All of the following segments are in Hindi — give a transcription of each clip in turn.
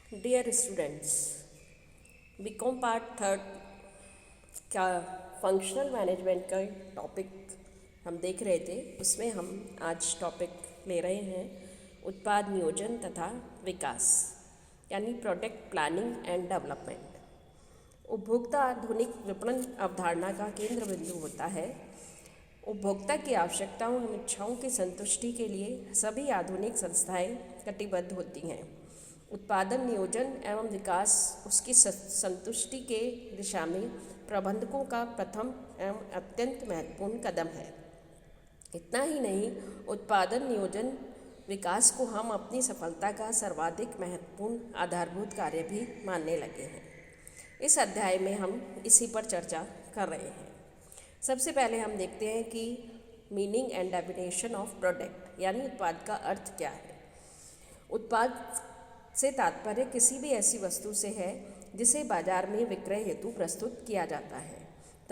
Dear students, BCom part third का फंक्शनल मैनेजमेंट का टॉपिक हम देख रहे थे। उसमें हम आज टॉपिक ले रहे हैं उत्पाद नियोजन तथा विकास, यानी प्रोडक्ट प्लानिंग एंड डेवलपमेंट। उपभोक्ता आधुनिक विपणन अवधारणा का केंद्र बिंदु होता है। उपभोक्ता की आवश्यकताओं एवं इच्छाओं की संतुष्टि के लिए सभी आधुनिक संस्थाएं कटिबद्ध होती हैं। उत्पादन नियोजन एवं विकास उसकी संतुष्टि के दिशा में प्रबंधकों का प्रथम एवं अत्यंत महत्वपूर्ण कदम है। इतना ही नहीं, उत्पादन नियोजन विकास को हम अपनी सफलता का सर्वाधिक महत्वपूर्ण आधारभूत कार्य भी मानने लगे हैं। इस अध्याय में हम इसी पर चर्चा कर रहे हैं। सबसे पहले हम देखते हैं कि meaning and definition of product, यानी उत्पाद का अर्थ क्या है। उत्पाद से तात्पर्य किसी भी ऐसी वस्तु से है जिसे बाजार में विक्रय हेतु प्रस्तुत किया जाता है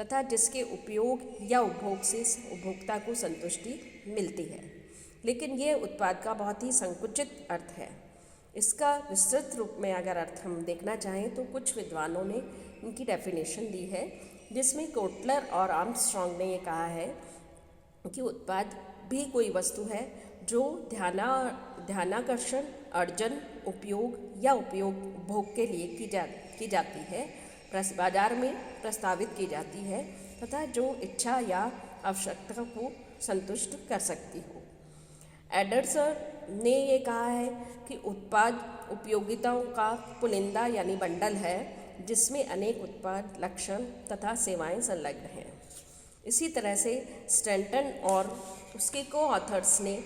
तथा जिसके उपयोग या उपभोग से उपभोक्ता को संतुष्टि मिलती है। लेकिन यह उत्पाद का बहुत ही संकुचित अर्थ है। इसका विस्तृत रूप में अगर अर्थ हम देखना चाहें तो कुछ विद्वानों ने इनकी डेफिनेशन दी है, जिसमें कोटलर और आर्मस्ट्रॉन्ग ने ये कहा है कि उत्पाद भी कोई वस्तु है जो ध्यानाकर्षण, अर्जन, उपयोग या उपभोग के लिए की जाती है, बाजार में प्रस्तावित की जाती है तथा जो इच्छा या आवश्यकता को संतुष्ट कर सकती हो। एडर्सर ने ये कहा है कि उत्पाद उपयोगिताओं का पुलिंदा यानी बंडल है, जिसमें अनेक उत्पाद, लक्षण तथा सेवाएं संलग्न हैं। इसी तरह से स्टैंटन और उसके को-ऑथर्स ने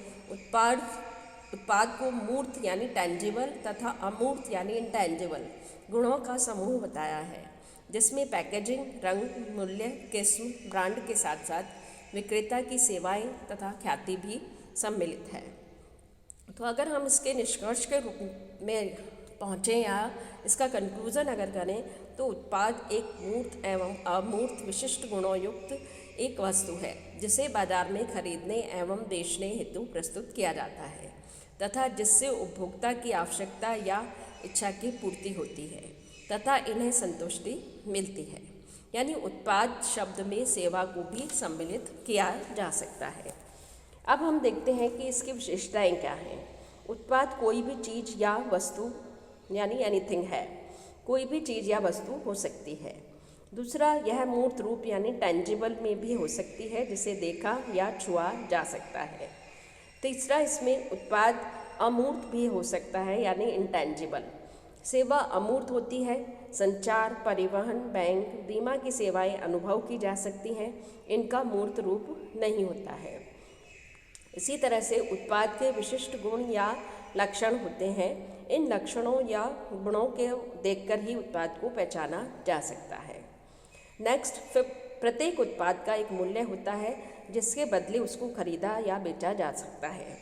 उत्पाद को मूर्त यानी टेंजिबल तथा अमूर्त यानी इंटेंजिबल गुणों का समूह बताया है, जिसमें पैकेजिंग, रंग, मूल्य, किस्म, ब्रांड के साथ साथ विक्रेता की सेवाएं तथा ख्याति भी सम्मिलित है। तो अगर हम इसके निष्कर्ष के रूप में पहुँचें या इसका कंक्लूज़न अगर करें तो उत्पाद एक मूर्त एवं अमूर्त विशिष्ट गुणों युक्त एक वस्तु है जिसे बाजार में खरीदने एवं बेचने हेतु प्रस्तुत किया जाता है तथा जिससे उपभोक्ता की आवश्यकता या इच्छा की पूर्ति होती है तथा इन्हें संतुष्टि मिलती है। यानी उत्पाद शब्द में सेवा को भी सम्मिलित किया जा सकता है। अब हम देखते हैं कि इसकी विशेषताएं क्या हैं। उत्पाद कोई भी चीज़ या वस्तु यानी एनीथिंग है, कोई भी चीज़ या वस्तु हो सकती है। दूसरा, यह मूर्त रूप यानी टेंजिबल में भी हो सकती है, जिसे देखा या छुआ जा सकता है। तीसरा, इसमें उत्पाद अमूर्त भी हो सकता है यानी इंटेंजिबल। सेवा अमूर्त होती है। संचार, परिवहन, बैंक, बीमा की सेवाएं अनुभव की जा सकती हैं, इनका मूर्त रूप नहीं होता है। इसी तरह से उत्पाद के विशिष्ट गुण या लक्षण होते हैं। इन लक्षणों या गुणों के देखकर ही उत्पाद को पहचाना जा सकता है। नेक्स्ट, प्रत्येक उत्पाद का एक मूल्य होता है जिसके बदले उसको खरीदा या बेचा जा सकता है।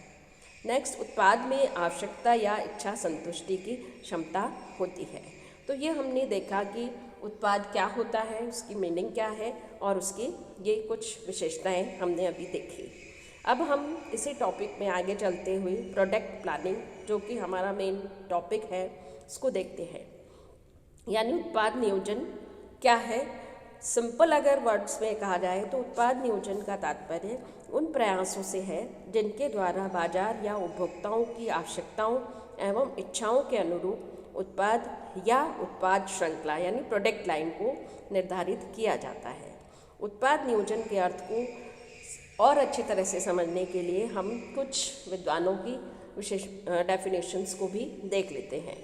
नेक्स्ट, उत्पाद में आवश्यकता या इच्छा संतुष्टि की क्षमता होती है। तो ये हमने देखा कि उत्पाद क्या होता है, उसकी मीनिंग क्या है और उसकी ये कुछ विशेषताएं हमने अभी देखी। अब हम इसी टॉपिक में आगे चलते हुए प्रोडक्ट प्लानिंग, जो कि हमारा मेन टॉपिक है, उसको देखते हैं। यानी उत्पाद नियोजन क्या है। सिंपल अगर वर्ड्स में कहा जाए तो उत्पाद नियोजन का तात्पर्य उन प्रयासों से है जिनके द्वारा बाजार या उपभोक्ताओं की आवश्यकताओं एवं इच्छाओं के अनुरूप उत्पाद या उत्पाद श्रृंखला यानी प्रोडक्ट लाइन को निर्धारित किया जाता है। उत्पाद नियोजन के अर्थ को और अच्छी तरह से समझने के लिए हम कुछ विद्वानों की विशेष डेफिनेशंस को भी देख लेते हैं।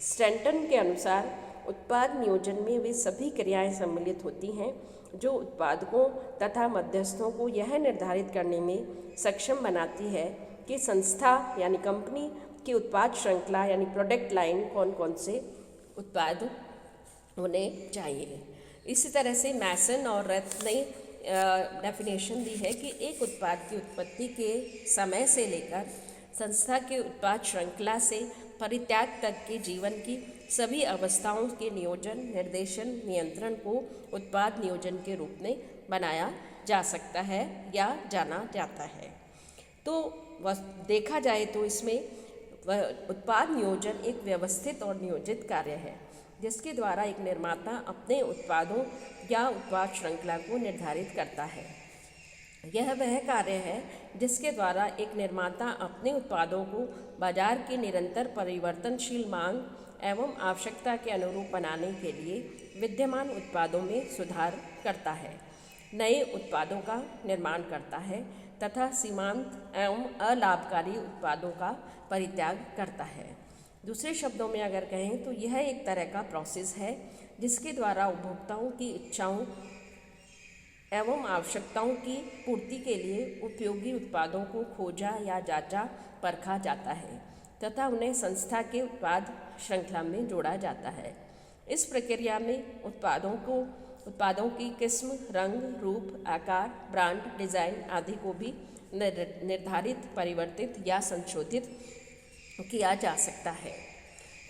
स्टैंटन के अनुसार उत्पाद नियोजन में वे सभी क्रियाएं सम्मिलित होती हैं जो उत्पादकों तथा मध्यस्थों को यह निर्धारित करने में सक्षम बनाती है कि संस्था यानी कंपनी की उत्पाद श्रृंखला यानी प्रोडक्ट लाइन कौन कौन से उत्पाद होने चाहिए। इसी तरह से मैसन और रथ ने डेफिनेशन दी है कि एक उत्पाद की उत्पत्ति के समय से लेकर संस्था के उत्पाद श्रृंखला से परित्याग तक के जीवन की सभी अवस्थाओं के नियोजन, निर्देशन, नियंत्रण को उत्पाद नियोजन के रूप में बनाया जा सकता है या जाना जाता है। तो देखा जाए तो इसमें वह उत्पाद नियोजन एक व्यवस्थित और नियोजित कार्य है जिसके द्वारा एक निर्माता अपने उत्पादों या उत्पाद श्रृंखला को निर्धारित करता है। यह वह कार्य है जिसके द्वारा एक निर्माता अपने उत्पादों को बाजार की निरंतर परिवर्तनशील मांग एवं आवश्यकता के अनुरूप बनाने के लिए विद्यमान उत्पादों में सुधार करता है, नए उत्पादों का निर्माण करता है तथा सीमांत एवं अलाभकारी उत्पादों का परित्याग करता है। दूसरे शब्दों में अगर कहें तो यह एक तरह का प्रोसेस है जिसके द्वारा उपभोक्ताओं की इच्छाओं एवं आवश्यकताओं की पूर्ति के लिए उपयोगी उत्पादों को खोजा या जांचा परखा जाता है तथा उन्हें संस्था के उत्पाद श्रृंखला में जोड़ा जाता है। इस प्रक्रिया में उत्पादों की किस्म, रंग, रूप, आकार, ब्रांड, डिज़ाइन आदि को भी निर्धारित, परिवर्तित या संशोधित किया जा सकता है।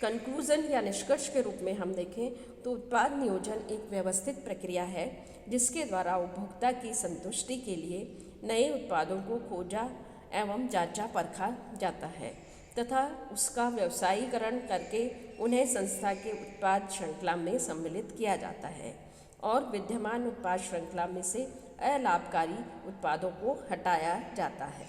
कंक्लूजन या निष्कर्ष के रूप में हम देखें तो उत्पाद नियोजन एक व्यवस्थित प्रक्रिया है जिसके द्वारा उपभोक्ता की संतुष्टि के लिए नए उत्पादों को खोजा एवं जांचा परखा जाता है तथा उसका व्यवसायीकरण करके उन्हें संस्था के उत्पाद श्रृंखला में सम्मिलित किया जाता है और विद्यमान उत्पाद श्रृंखला में से अलाभकारी उत्पादों को हटाया जाता है।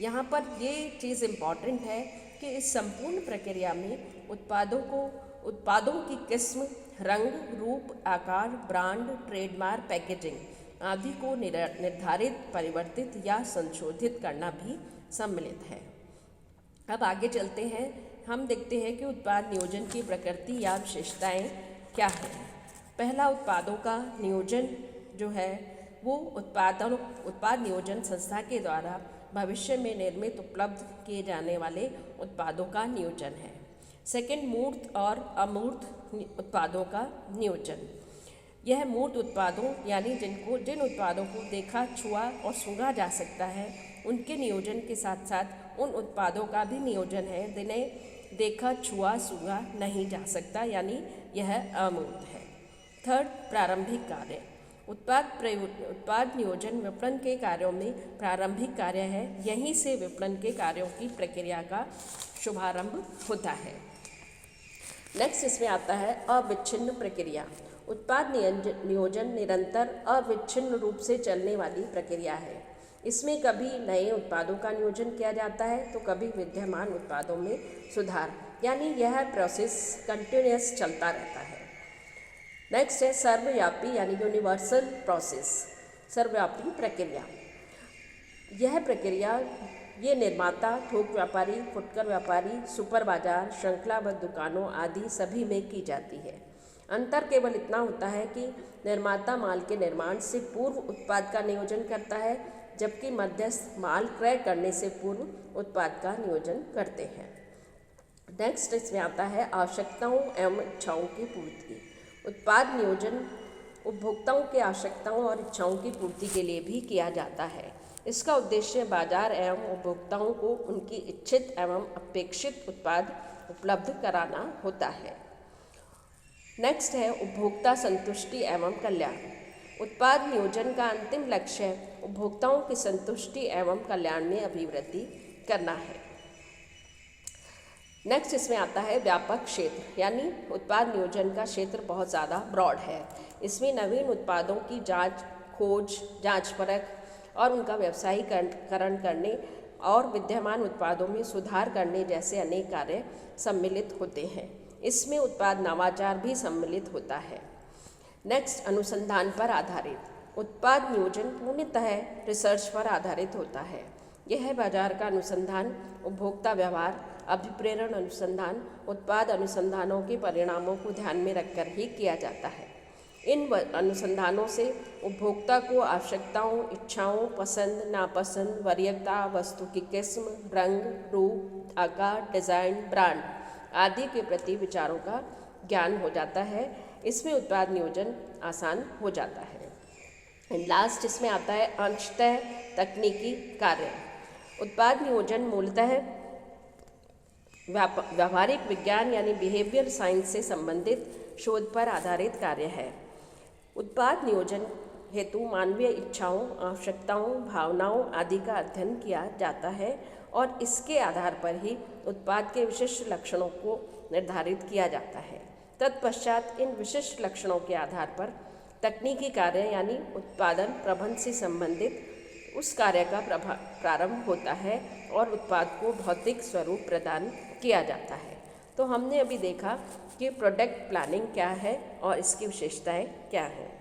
यहाँ पर ये चीज़ इम्पॉर्टेंट है कि इस संपूर्ण प्रक्रिया में उत्पादों की किस्म, रंग, रूप, आकार, ब्रांड, ट्रेडमार्क, पैकेजिंग आदि को निर्धारित, परिवर्तित या संशोधित करना भी सम्मिलित है। अब आगे चलते हैं, हम देखते हैं कि उत्पाद नियोजन की प्रकृति या विशेषताएं क्या हैं। पहला, उत्पादों का नियोजन जो है वो उत्पाद नियोजन संस्था के द्वारा भविष्य में निर्मित उपलब्ध किए जाने वाले उत्पादों का नियोजन है। सेकंड, मूर्त और अमूर्त उत्पादों का नियोजन। यह मूर्त उत्पादों यानी जिन उत्पादों को देखा, छुआ और सूंघा जा सकता है उनके नियोजन के साथ साथ उन उत्पादों का भी नियोजन है जिन्हें देखा, छुआ, सूंघा नहीं जा सकता, यानी यह अमूर्त है। थर्ड, प्रारंभिक कार्य। उत्पाद नियोजन विपणन के कार्यों में प्रारंभिक कार्य है, यहीं से विपणन के कार्यों की प्रक्रिया का शुभारंभ होता है। नेक्स्ट इसमें आता है अविच्छिन्न प्रक्रिया। उत्पाद नियोजन निरंतर अविच्छिन्न रूप से चलने वाली प्रक्रिया है। इसमें कभी नए उत्पादों का नियोजन किया जाता है तो कभी विद्यमान उत्पादों में सुधार, यानी यह प्रोसेस कंटिन्यूअस चलता रहता है। नेक्स्ट है सर्वव्यापी यानी यूनिवर्सल प्रोसेस, सर्वव्यापी प्रक्रिया। यह प्रक्रिया ये निर्माता, थोक व्यापारी, फुटकर व्यापारी, सुपर बाजार, श्रृंखलाबद्ध दुकानों आदि सभी में की जाती है। अंतर केवल इतना होता है कि निर्माता माल के निर्माण से पूर्व उत्पाद का नियोजन करता है जबकि मध्यस्थ माल क्रय करने से पूर्व उत्पाद का नियोजन करते हैं। नेक्स्ट इसमें आता है आवश्यकताओं एवं इच्छाओं की पूर्ति। उत्पाद नियोजन उपभोक्ताओं की आवश्यकताओं और इच्छाओं की पूर्ति के लिए भी किया जाता है। इसका उद्देश्य बाजार एवं उपभोक्ताओं को उनकी इच्छित एवं अपेक्षित उत्पाद उपलब्ध कराना होता है। नेक्स्ट है उपभोक्ता संतुष्टि एवं कल्याण। उत्पाद नियोजन का अंतिम लक्ष्य उपभोक्ताओं की संतुष्टि एवं कल्याण में अभिवृद्धि करना है। नेक्स्ट इसमें आता है व्यापक क्षेत्र, यानी उत्पाद नियोजन का क्षेत्र बहुत ज़्यादा ब्रॉड है। इसमें नवीन उत्पादों की जांच, खोज, जांच परख और उनका व्यवसायीकरण करने और विद्यमान उत्पादों में सुधार करने जैसे अनेक कार्य सम्मिलित होते हैं। इसमें उत्पाद नवाचार भी सम्मिलित होता है। नेक्स्ट, अनुसंधान पर आधारित। उत्पाद नियोजन पूर्णतः रिसर्च पर आधारित होता है। यह बाजार का अनुसंधान, उपभोक्ता व्यवहार, अभिप्रेरण अनुसंधान, उत्पाद अनुसंधानों के परिणामों को ध्यान में रखकर ही किया जाता है। इन अनुसंधानों से उपभोक्ता को आवश्यकताओं, इच्छाओं, पसंद, नापसंद, वरीयता, वस्तु की किस्म, रंग, रूप, आकार, डिज़ाइन, ब्रांड आदि के प्रति विचारों का ज्ञान हो जाता है। इसमें उत्पाद नियोजन आसान हो जाता है। लास्ट इसमें आता है अंशतः तकनीकी कार्य। उत्पाद नियोजन मूलतः व्यावहारिक विज्ञान यानी बिहेवियर साइंस से संबंधित शोध पर आधारित कार्य है। उत्पाद नियोजन हेतु मानवीय इच्छाओं, आवश्यकताओं, भावनाओं आदि का अध्ययन किया जाता है और इसके आधार पर ही उत्पाद के विशिष्ट लक्षणों को निर्धारित किया जाता है। तत्पश्चात इन विशिष्ट लक्षणों के आधार पर तकनीकी कार्य यानी उत्पादन प्रबंध से संबंधित उस कार्य का प्रारंभ होता है और उत्पाद को भौतिक स्वरूप प्रदान किया जाता है। तो हमने अभी देखा कि प्रोडक्ट प्लानिंग क्या है और इसकी विशेषताएं क्या हैं।